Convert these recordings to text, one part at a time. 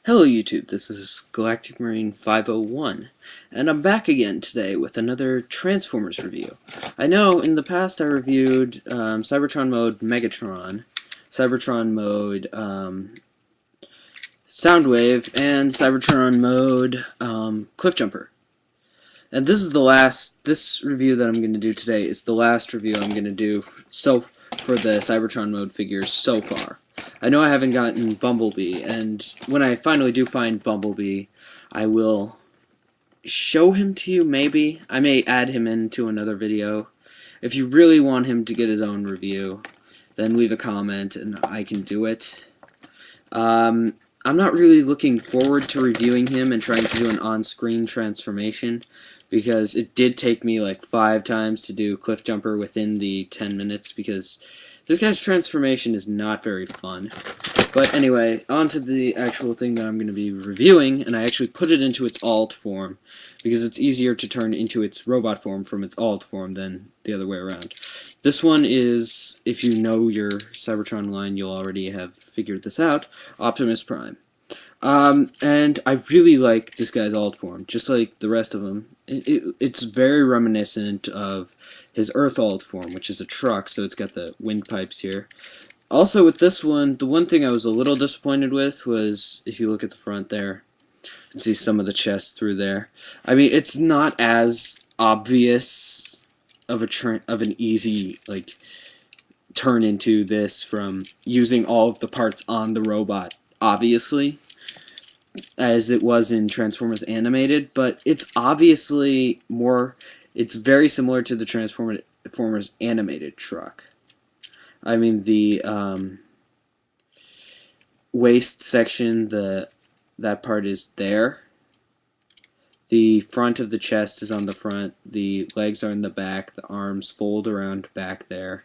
Hello YouTube, this is galacticmarine501, and I'm back again today with another Transformers review. I know in the past I reviewed Cybertron mode Megatron, Cybertron mode Soundwave, and Cybertron mode Cliffjumper. And this review that I'm going to do today is the last review I'm going to do for the Cybertron mode figures so far. I know I haven't gotten Bumblebee, and when I finally do find Bumblebee, I will show him to you, maybe. I may add him into another video. If you really want him to get his own review, then leave a comment and I can do it. I'm not really looking forward to reviewing him and trying to do an on-screen transformation, because it did take me like 5 times to do Cliffjumper within the 10 minutes, because this guy's transformation is not very fun. But anyway, on to the actual thing that I'm going to be reviewing, and I actually put it into its alt form, because it's easier to turn into its robot form from its alt form than the other way around. This one is, if you know your Cybertron line, you'll already have figured this out, Optimus Prime. And I really like this guy's alt form, just like the rest of them. It's very reminiscent of his Earth alt form, which is a truck, so it's got the windpipes here. Also with this one, the one thing I was a little disappointed with was, if you look at the front there, you can see some of the chest through there. I mean, it's not as obvious of an easy, like, turn into this from using all of the parts on the robot, obviously, as it was in Transformers Animated, but it's obviously it's very similar to the Transformers Animated truck. I mean, the waist section, that part is there. The front of the chest is on the front, the legs are in the back, the arms fold around back there.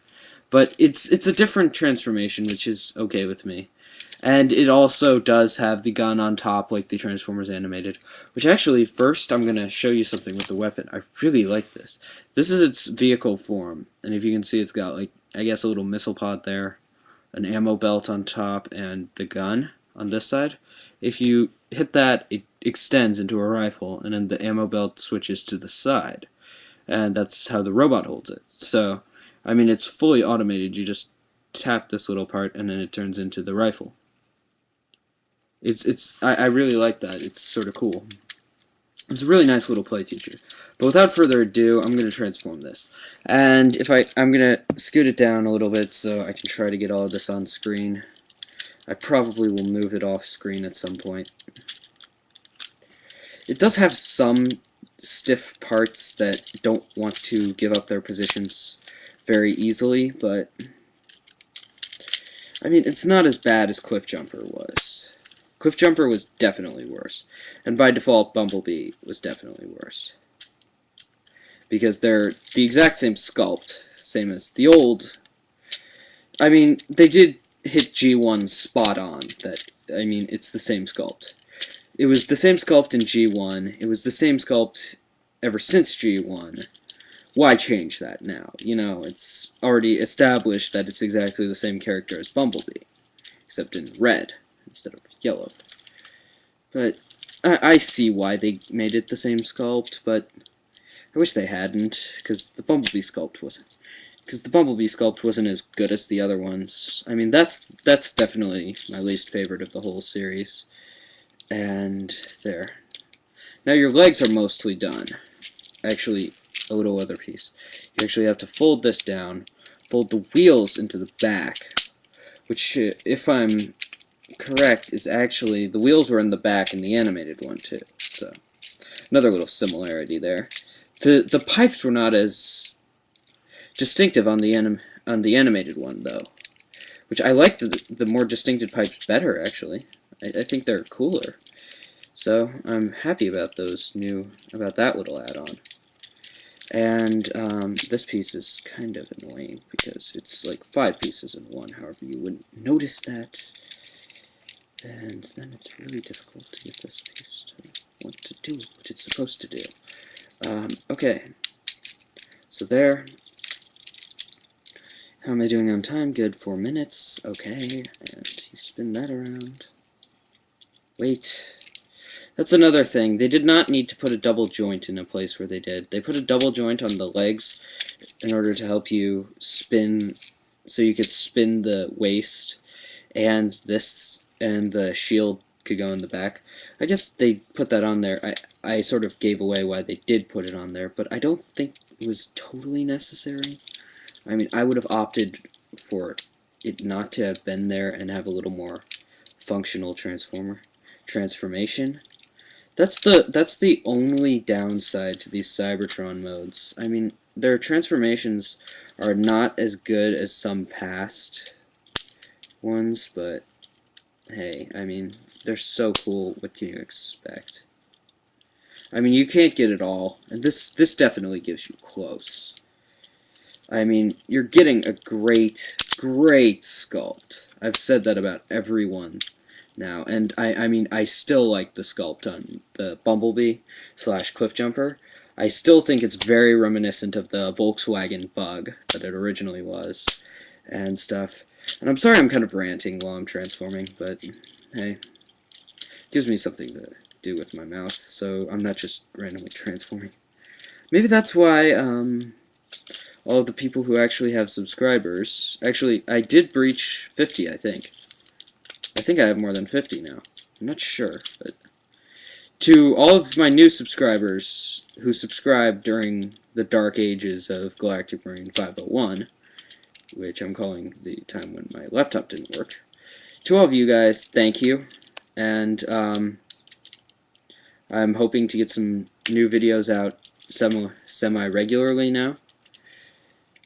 But it's a different transformation, which is okay with me. And it also does have the gun on top like the Transformers Animated, which actually, first I'm going to show you something with the weapon. I really like this. This is its vehicle form, and if you can see, it's got, like, I guess a little missile pod there, an ammo belt on top, and the gun on this side. If you hit that, it extends into a rifle, and then the ammo belt switches to the side. And that's how the robot holds it. So, I mean, it's fully automated. You just tap this little part, and then it turns into the rifle. I really like that. It's sort of cool. It's a really nice little play feature. But without further ado, I'm going to transform this. And I'm going to scoot it down a little bit so I can try to get all of this on screen. I probably will move it off screen at some point. It does have some stiff parts that don't want to give up their positions very easily, but I mean, it's not as bad as Cliffjumper was. Cliffjumper was definitely worse, and by default, Bumblebee was definitely worse. Because they're the exact same sculpt, same as the old. I mean, they did hit G1 spot on. I mean, it's the same sculpt. It was the same sculpt in G1. It was the same sculpt ever since G1. Why change that now? You know, it's already established that it's exactly the same character as Bumblebee, except in red instead of yellow. But I see why they made it the same sculpt, but I wish they hadn't, because the Bumblebee sculpt wasn't as good as the other ones. I mean, that's definitely my least favorite of the whole series. And there. Now your legs are mostly done. Actually, a little other piece. You actually have to fold this down, fold the wheels into the back, which, if I'm correct, is actually, the wheels were in the back in the animated one too. So, another little similarity there. The pipes were not as distinctive on the animated one, though, which I like the more distinctive pipes better, actually. I think they're cooler. So I'm happy about that little add-on. And this piece is kind of annoying because it's like 5 pieces in one. However, you wouldn't notice that. And then it's really difficult to get this piece to want to do what it's supposed to do. Okay. So there. How am I doing on time? Good, 4 minutes. Okay. And you spin that around. Wait. That's another thing. They did not need to put a double joint in a place where they did. They put a double joint on the legs in order to help you spin, so you could spin the waist, and the shield could go in the back. I guess they put that on there. I sort of gave away why they did put it on there, but I don't think it was totally necessary. I mean, I would have opted for it not to have been there and have a little more functional transformation. That's the only downside to these Cybertron modes. I mean, their transformations are not as good as some past ones, but hey, I mean, they're so cool. What can you expect? I mean, you can't get it all, and this definitely gives you close. I mean, you're getting a great sculpt. I've said that about everyone now, and I mean, I still like the sculpt on the Bumblebee / Cliffjumper. I still think it's very reminiscent of the Volkswagen Bug that it originally was, and stuff. And I'm sorry I'm kind of ranting while I'm transforming, but hey, it gives me something to do with my mouth, so I'm not just randomly transforming. Maybe that's why, all of the people who actually have subscribers, actually, I did breach 50, I think. I think I have more than 50 now. I'm not sure, but to all of my new subscribers who subscribed during the dark ages of galacticmarine501, which I'm calling the time when my laptop didn't work, to all of you guys, thank you, and I'm hoping to get some new videos out semi-regularly now,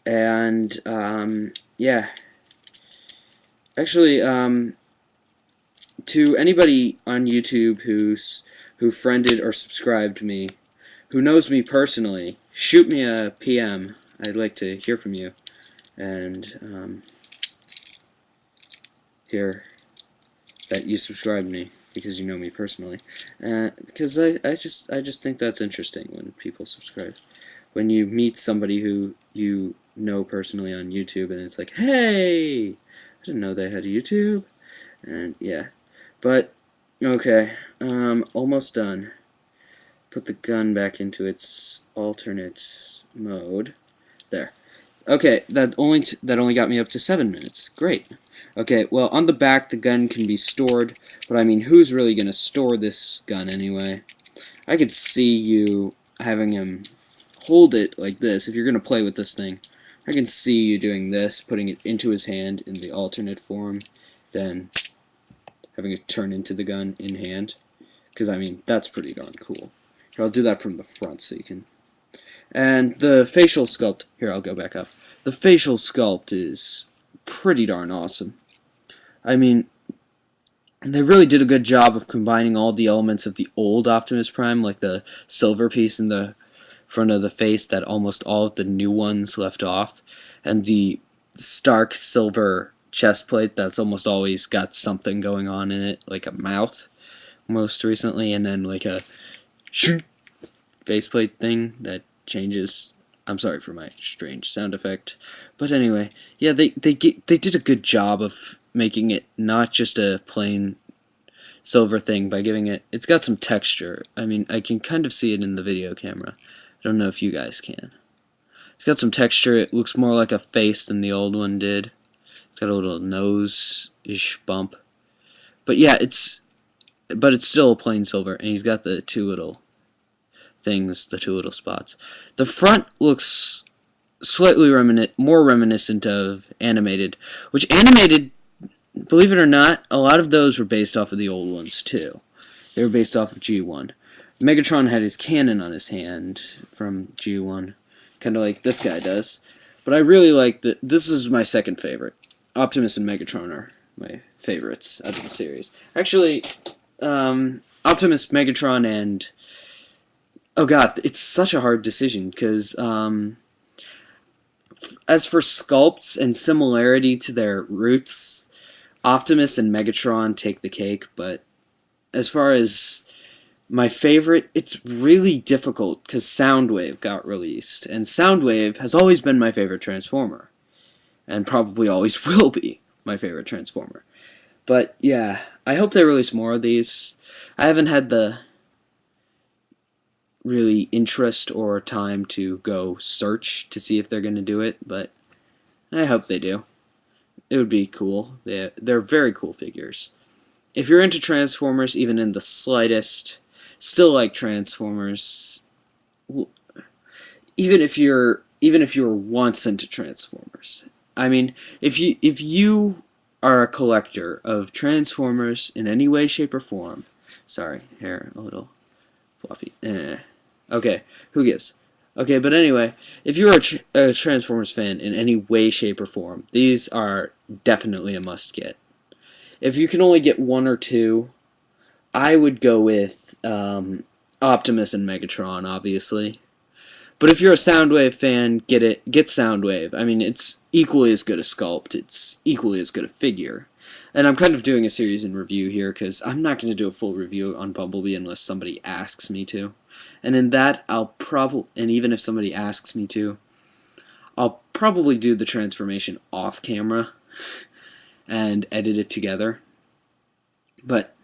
and yeah, actually, to anybody on YouTube who friended or subscribed me, who knows me personally, shoot me a PM. I'd like to hear from you, and hear that you subscribed me because you know me personally. Because I just think that's interesting when people subscribe. When you meet somebody who you know personally on YouTube, and it's like, hey, I didn't know they had a YouTube, and yeah. But okay, almost done. Put the gun back into its alternate mode. There. Okay, that only got me up to 7 minutes. Great. Okay, well, on the back the gun can be stored, but I mean, who's really gonna store this gun anyway? I could see you having him hold it like this if you're gonna play with this thing. I can see you doing this, putting it into his hand in the alternate form, then having it turn into the gun in hand, because I mean, that's pretty darn cool. Here, I'll do that from the front so you can. And the facial sculpt, here, I'll go back up. The facial sculpt is pretty darn awesome. I mean, they really did a good job of combining all the elements of the old Optimus Prime, like the silver piece in the front of the face that almost all of the new ones left off, and the stark silver chest plate that's almost always got something going on in it, like a mouth most recently, and then like a faceplate thing that changes. I'm sorry for my strange sound effect, but anyway, yeah, they did a good job of making it not just a plain silver thing by giving it's got some texture. I mean, I can kind of see it in the video camera. I don't know if you guys can. It's got some texture. It looks more like a face than the old one did. It's got a little nose-ish bump. But yeah, it's still a plain silver, and he's got the two little things, the two little spots. The front looks slightly more reminiscent of animated, which animated, believe it or not, a lot of those were based off of the old ones too. They were based off of G1. Megatron had his cannon on his hand from G1, kind of like this guy does. But I really like this is my second favorite. Optimus and Megatron are my favorites out of the series. Actually, Optimus, Megatron, and oh god, it's such a hard decision because as for sculpts and similarity to their roots, Optimus and Megatron take the cake. But as far as my favorite, it's really difficult because Soundwave got released, and Soundwave has always been my favorite Transformer, and probably always will be my favorite Transformer. But yeah, I hope they release more of these. I haven't had the really interest or time to go search to see if they're going to do it, but I hope they do. It would be cool. They're very cool figures. If you're into Transformers, even in the slightest, still like Transformers. Even if you're once into Transformers, I mean, if you are a collector of Transformers in any way, shape, or form, sorry, hair a little floppy. Okay, who gives? Okay, but anyway, if you're a Transformers fan in any way, shape, or form, these are definitely a must get. If you can only get one or two, I would go with Optimus and Megatron, obviously. But if you're a Soundwave fan, get Soundwave. I mean, it's equally as good a sculpt. It's equally as good a figure. And I'm kind of doing a series in review here because I'm not going to do a full review on Bumblebee unless somebody asks me to. And in that, and even if somebody asks me to, I'll probably do the transformation off camera and edit it together. But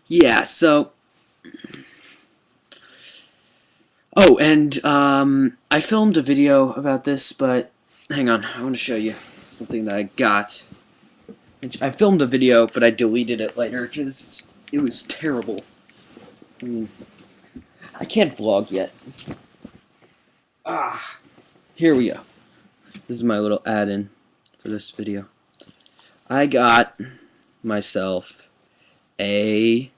yeah, so oh, and I filmed a video about this, but hang on, I want to show you something that I got. I filmed a video, but I deleted it later because it was terrible. I can't vlog yet. Here we go. This is my little add-in for this video. I got myself a...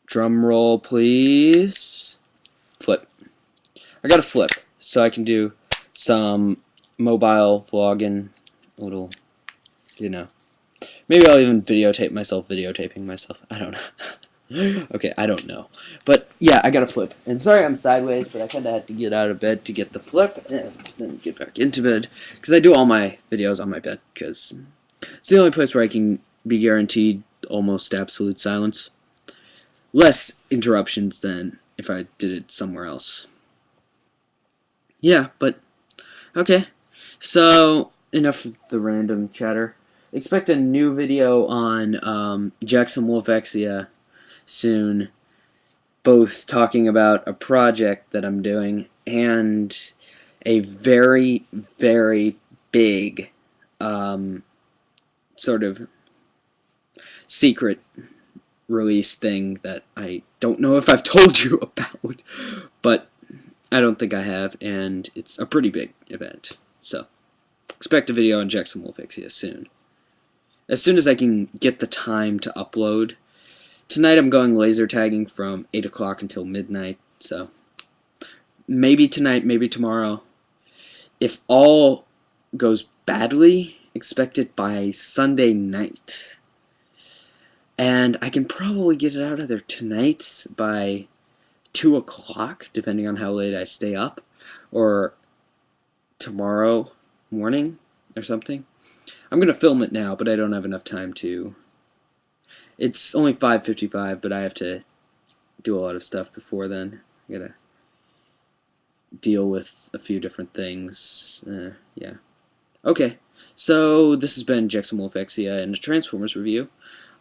drum roll, please. Flip. I got a flip, so I can do some mobile vlogging, little, you know. Maybe I'll even videotape myself videotaping myself. I don't know. Okay, I don't know. But, yeah, I got a flip. And sorry I'm sideways, but I kind of had to get out of bed to get the flip and then get back into bed. Because I do all my videos on my bed, because it's the only place where I can be guaranteed almost absolute silence. Less interruptions than if I did it somewhere else. Yeah, but okay. So enough of the random chatter. Expect a new video on Jackson Wolfexia soon. Both talking about a project that I'm doing and a very, very big sort of secret release thing that I don't know if I've told you about, but I don't think I have, and it's a pretty big event. So expect a video on Jackson Wolfexia soon. As soon as I can get the time to upload. Tonight I'm going laser tagging from 8 o'clock until midnight, so maybe tonight, maybe tomorrow. If all goes badly, expect it by Sunday night. And I can probably get it out of there tonight by 2 o'clock, depending on how late I stay up, or tomorrow morning or something. I'm going to film it now, but I don't have enough time to. It's only 5:55, but I have to do a lot of stuff before then. I gotta deal with a few different things. Yeah. Okay, so this has been Jackson Wolfexia and a Transformers review.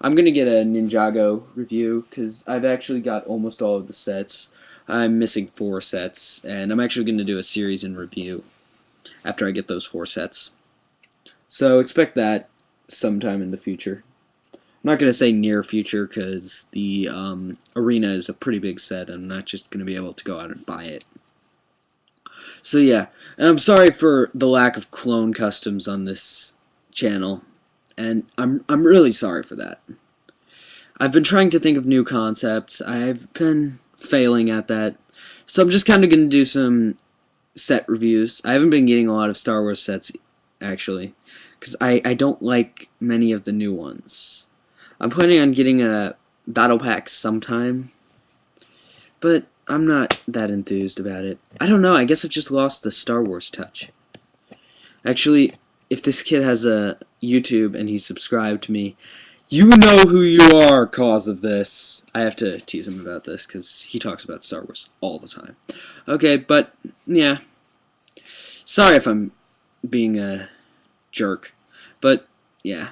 I'm going to get a Ninjago review, because I've actually got almost all of the sets. I'm missing 4 sets, and I'm actually going to do a series in review after I get those 4 sets. So expect that sometime in the future. I'm not going to say near future, because the arena is a pretty big set, and I'm not just going to be able to go out and buy it. So yeah, and I'm sorry for the lack of clone customs on this channel. And I'm really sorry for that. I've been trying to think of new concepts. I've been failing at that. So I'm just kind of going to do some set reviews. I haven't been getting a lot of Star Wars sets, actually, because I don't like many of the new ones. I'm planning on getting a battle pack sometime, but I'm not that enthused about it. I don't know, I guess I've just lost the Star Wars touch. Actually, if this kid has a YouTube and he's subscribed to me, you know who you are, cause of this. I have to tease him about this because he talks about Star Wars all the time. Okay, but yeah, sorry if I'm being a jerk, but yeah.